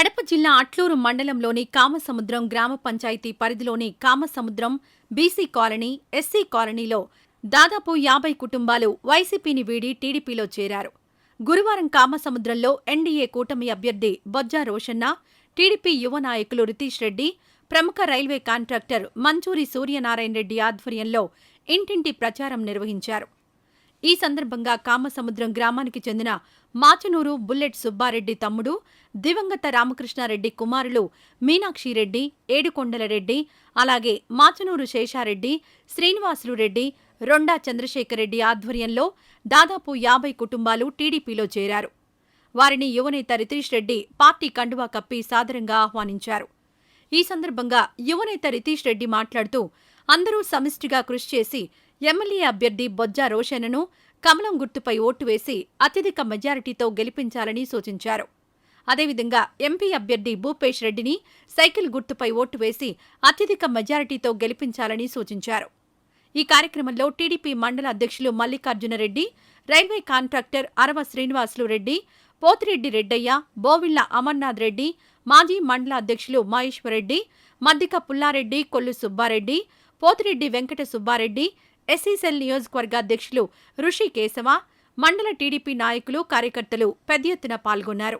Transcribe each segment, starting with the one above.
కడప జిల్లా అట్లూరు మండలంలోని కామసముద్రం గ్రామ పంచాయతీ పరిధిలోని కామసముద్రం బీసీ కాలనీ, ఎస్సీ కాలనీలో దాదాపు 50 కుటుంబాలు వైసీపీని వీడి టీడీపీలో చేరారు. గురువారం కామసముద్రంలో ఎన్డీఏ కూటమి అభ్యర్థి బొజ్జా రోషన్న, టీడీపీ యువ నాయకులు రితీష్ రెడ్డి, ప్రముఖ రైల్వే కాంట్రాక్టర్ మంచూరి సూర్యనారాయణ రెడ్డి ఆధ్వర్యంలో ఇంటింటి ప్రచారం నిర్వహించారు. ఈ సందర్భంగా కామసముద్రం గ్రామానికి చెందిన మాచనూరు బుల్లెట్ సుబ్బారెడ్డి తమ్ముడు, దివంగత రామకృష్ణారెడ్డి కుమారులు మీనాక్షిరెడ్డి, ఏడుకొండలరెడ్డి, అలాగే మాచనూరు శేషారెడ్డి, శ్రీనివాసులు రెడ్డి, రొండా చంద్రశేఖర్ రెడ్డి ఆధ్వర్యంలో దాదాపు 50 కుటుంబాలు టీడీపీలో చేరారు. వారిని యువనేత రితీష్ రెడ్డి పార్టీ కండువా కప్పి సాదరంగా ఆహ్వానించారు. ఈ సందర్భంగా యువనేత రితీష్ రెడ్డి మాట్లాడుతూ అందరూ సమిష్టిగా కృషి చేసి ఎమ్మెల్యే అభ్యర్థి బొజ్జా రోషన్నను కమలం గుర్తుపై ఓటు వేసి అత్యధిక మెజారిటీతో గెలిపించాలని సూచించారు. అదేవిధంగా ఎంపీ అభ్యర్థి భూపేష్ రెడ్డిని సైకిల్ గుర్తుపై ఓటు వేసి అత్యధిక మెజారిటీతో గెలిపించాలని సూచించారు. ఈ కార్యక్రమంలో టీడీపీ మండల అధ్యక్షులు మల్లికార్జునరెడ్డి, రైల్వే కాంట్రాక్టర్ అరవ శ్రీనివాసులు రెడ్డి, పోతిరెడ్డి రెడ్డయ్య, బోవిళ్ల అమర్నాథ్ రెడ్డి, మాజీ మండల అధ్యక్షులు మహేశ్వరరెడ్డి, మద్దిక పుల్లారెడ్డి, కొల్లు సుబ్బారెడ్డి, పోతిరెడ్డి వెంకట సుబ్బారెడ్డి, ఎస్సీసెల్ నియోజకవర్గ అధ్యక్షులు ఋషి కేశవ, మండల టీడీపీ నాయకులు, కార్యకర్తలు పెద్ద ఎత్తున పాల్గొన్నారు.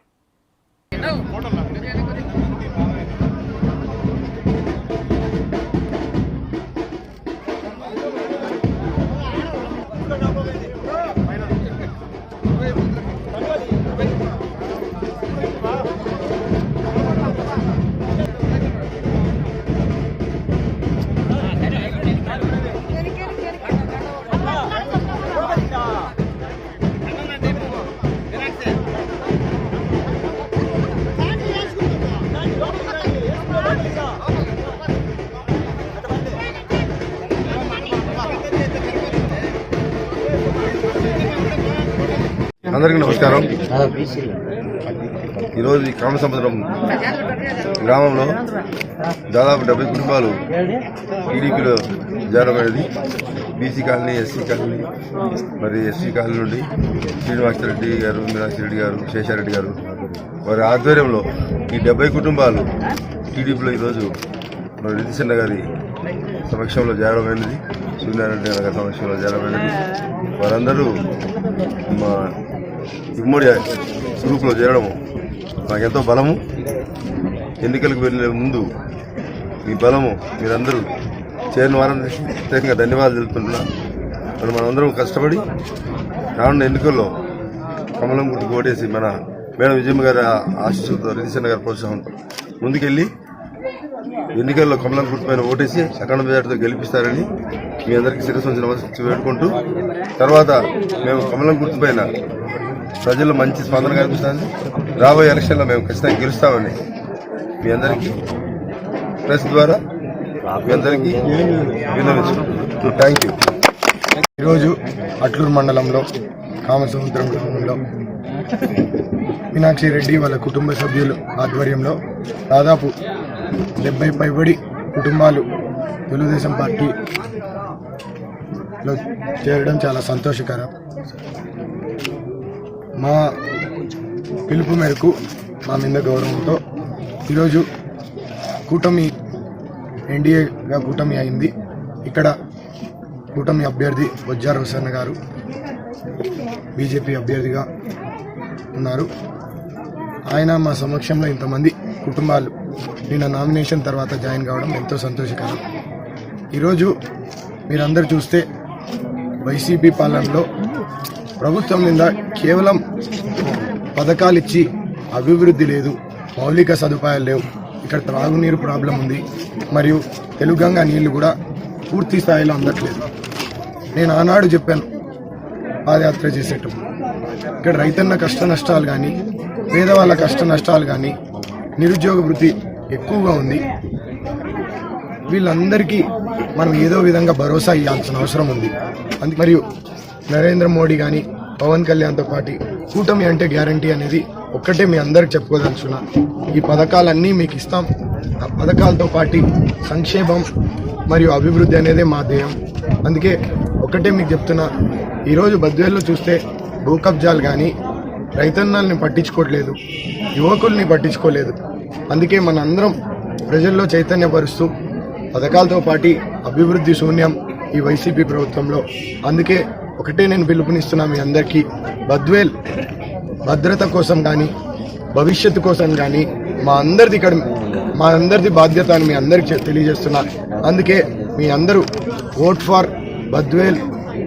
అందరికీ నమస్కారం. ఈరోజు ఈ కామసముద్రం గ్రామంలో దాదాపు 70 కుటుంబాలు టీడీపీలో చేరమైనది. బీసీ కాలనీ, ఎస్సీ కాలనీ, మరి ఎస్సీ కాలనీ నుండి శ్రీనివాసరెడ్డి గారు, మీనాక్షిరెడ్డి గారు, శేషారెడ్డి గారు వారి ఆధ్వర్యంలో ఈ 70 కుటుంబాలు టీడీపీలో ఈరోజు మరి రితీష్ గారి సమక్షంలో చేరమైనది, సూర్యనారాయణ గారి సమక్షంలో చేరమైనది. వారందరూ మా ఉమ్మడి గ్రూప్లో చేరడం నాకెంతో బలము. ఎన్నికలకు వెళ్లే ముందు ఈ బలము మీరందరూ చేరిన వారిని ప్రత్యేకంగా ధన్యవాదాలు తెలుపుకుంటున్నా. మరి మనందరం కష్టపడి రానున్న ఎన్నికల్లో కమలం గుర్తుకు ఓటేసి మన మేడం విజయమ్మ గారి ఆశీస్సులతో రితీష్ గారి ప్రోత్సాహంతో ముందుకెళ్లి ఎన్నికల్లో కమలం గుర్తుపైన ఓటేసి అఖండ మెజార్టీతో గెలిపిస్తారని మీ అందరికీ శిరస్సు వంచి నమస్కరించి వేడుకుంటూ, తర్వాత మేము కమలం గుర్తుపైన ప్రజల్లో మంచి స్పందన కనిపిస్తుంది. రాబోయే ఎలక్షన్లో మేము ఖచ్చితంగా గెలుస్తామని మీ అందరికీ ప్రెస్ ద్వారా మీ అందరికీ విన్నవించుకుంటున్నాను. Thank you. ఈరోజు అట్లూరు మండలంలో కామసముద్రం గ్రామంలో మీనాక్షిరెడ్డి వాళ్ళ కుటుంబ సభ్యులు ఆధ్వర్యంలో దాదాపు 70 పైబడి కుటుంబాలు తెలుగుదేశం పార్టీలో చేరడం చాలా సంతోషకరం. మా పిలుపు మేరకు మా మీద గౌరవంతో ఈరోజు కూటమి ఎన్డీఏగా కూటమి అయింది. ఇక్కడ కూటమి అభ్యర్థి బొజ్జా రోషన్న గారు బీజేపీ అభ్యర్థిగా ఉన్నారు. ఆయన మా సమక్షంలో ఇంతమంది కుటుంబాలు నిన్న నామినేషన్ తర్వాత జాయిన్ కావడం ఎంతో సంతోషకరం. ఈరోజు మీరందరూ చూస్తే వైసీపీ పాలనలో ప్రభుత్వం మీద కేవలం పథకాలు ఇచ్చి అభివృద్ధి లేదు, మౌలిక సదుపాయాలు లేవు. ఇక్కడ త్రాగునీరు ప్రాబ్లం ఉంది, మరియు తెలుగంగా నీళ్లు కూడా పూర్తి స్థాయిలో అందట్లేదు. నేను ఆనాడు చెప్పాను పాదయాత్ర చేసేటప్పుడు, ఇక్కడ రైతన్న కష్ట నష్టాలు కానీ, పేదవాళ్ళ కష్ట నష్టాలు కానీ, నిరుద్యోగ వృత్తి ఎక్కువగా ఉంది. వీళ్ళందరికీ మనం ఏదో విధంగా భరోసా ఇవ్వాల్సిన అవసరం ఉంది. మరియు నరేంద్ర మోడీ కానీ, పవన్ కళ్యాణ్తో పాటు కూటమి అంటే గ్యారంటీ అనేది ఒక్కటే మీ అందరికి చెప్పుకోదలుచున్నా. ఈ పథకాలన్నీ మీకు ఇస్తాం. ఆ పథకాలతో పాటు సంక్షేమం మరియు అభివృద్ధి అనేదే మా ధ్యేయం. అందుకే ఒకటే మీకు చెప్తున్నా, ఈరోజు బద్వేల్లో చూస్తే భూ కబ్జాలు కానీ, రైతన్నల్ని పట్టించుకోవట్లేదు, యువకుల్ని పట్టించుకోలేదు. అందుకే మన అందరం ప్రజల్లో చైతన్యపరుస్తూ పథకాలతో పాటు అభివృద్ధి శూన్యం ఈ వైసీపీ ప్రభుత్వంలో. అందుకే ఒకటే నేను పిలుపునిస్తున్నా మీ అందరికీ, బద్వేల్ భద్రత కోసం కానీ భవిష్యత్తు కోసం కానీ మా అందరిది బాధ్యత అని మీ అందరికీ తెలియజేస్తున్నా. అందుకే మీ అందరూ vote for Badvel,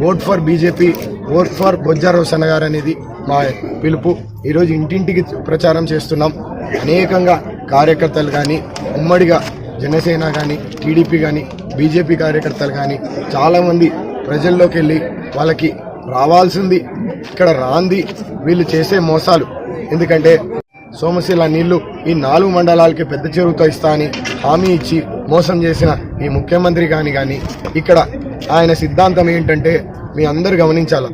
vote for BJP, vote for Bojja Rosanna గారు అనేది మా పిలుపు. ఈరోజు ఇంటింటికి ప్రచారం చేస్తున్నాం. అనేకంగా కార్యకర్తలు కానీ, ఉమ్మడిగా జనసేన కానీ, టీడీపీ కానీ, బీజేపీ కార్యకర్తలు కానీ చాలామంది ప్రజల్లోకి వెళ్ళి వాళ్ళకి రావాల్సింది ఇక్కడ రాంది వీళ్ళు చేసే మోసాలు. ఎందుకంటే సోమశిల నీళ్లు ఈ 4 మండలాలకి పెద్ద చెరువుతో ఇస్తా అని హామీ ఇచ్చి మోసం చేసిన ఈ ముఖ్యమంత్రి కానీ ఇక్కడ ఆయన సిద్ధాంతం ఏంటంటే మీ అందరు గమనించాల.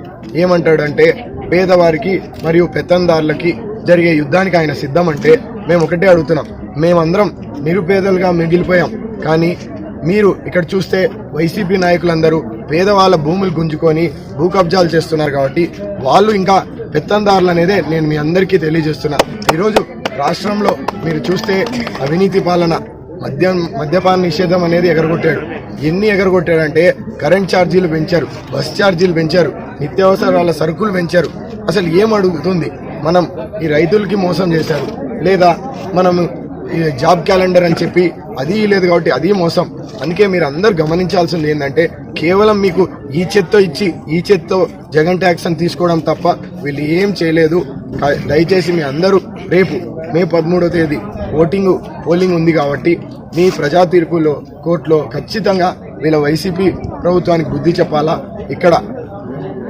ఏమంటాడంటే పేదవారికి మరియు పెత్తందారులకి జరిగే యుద్ధానికి ఆయన సిద్ధం అంటే మేము ఒకటే అడుగుతున్నాం. మేమందరం నిరుపేదలుగా మిగిలిపోయాం. కానీ మీరు ఇక్కడ చూస్తే వైసీపీ నాయకులందరూ పేదవాళ్ళ భూములు గుంజుకొని భూ కబ్జాలు చేస్తున్నారు. కాబట్టి వాళ్ళు ఇంకా పెత్తందారులు అనేదే నేను మీ అందరికీ తెలియజేస్తున్నా. ఈరోజు రాష్ట్రంలో మీరు చూస్తే అవినీతి పాలన, మద్యపాన నిషేధం అనేది ఎగరగొట్టాడు. ఎన్ని ఎగరగొట్టాడంటే కరెంట్ ఛార్జీలు పెంచారు, బస్ ఛార్జీలు పెంచారు, నిత్యావసరాల సరుకులు పెంచారు. అసలు ఏం అడుగుతుంది? మనం ఈ రైతులకి మోసం చేశారు, లేదా మనము ఈ జాబ్ క్యాలెండర్ అని చెప్పి అది లేదు కాబట్టి అది మోసం. అందుకే మీరు అందరు గమనించాల్సింది ఏంటంటే కేవలం మీకు ఈ చేత్తో ఇచ్చి ఈ చేత్తో జగన్ ట్యాక్స్ అని తీసుకోవడం తప్ప వీళ్ళు ఏం చేయలేదు. దయచేసి మీ అందరూ రేపు మే 13వ తేదీ పోలింగ్ ఉంది కాబట్టి మీ ప్రజా తీర్పులో కోర్టులో ఖచ్చితంగా వీళ్ళ వైసీపీ ప్రభుత్వానికి బుద్ధి చెప్పాలా. ఇక్కడ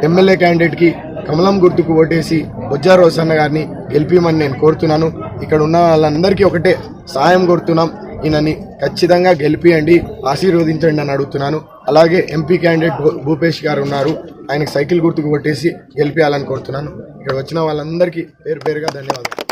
ఎమ్మెల్యే క్యాండిడేట్కి కమలం గుర్తుకు ఓటేసి బొజ్జా రోసన్న గారిని గెలిపిమని నేను కోరుతున్నాను. ఇక్కడ ఉన్న వాళ్ళందరికీ ఒకటే సాయం కోరుతున్నాం, ఈయనని ఖచ్చితంగా గెలిపియండి, ఆశీర్వదించండి అని అడుగుతున్నాను. అలాగే ఎంపీ క్యాండిడేట్ భూపేష్ గారు ఉన్నారు, ఆయనకు సైకిల్ గుర్తుకు ఓటేసి గెలిపించాలని కోరుతున్నాను. ఇక్కడ వచ్చిన వాళ్ళందరికీ పేరు పేరుగా ధన్యవాదాలు.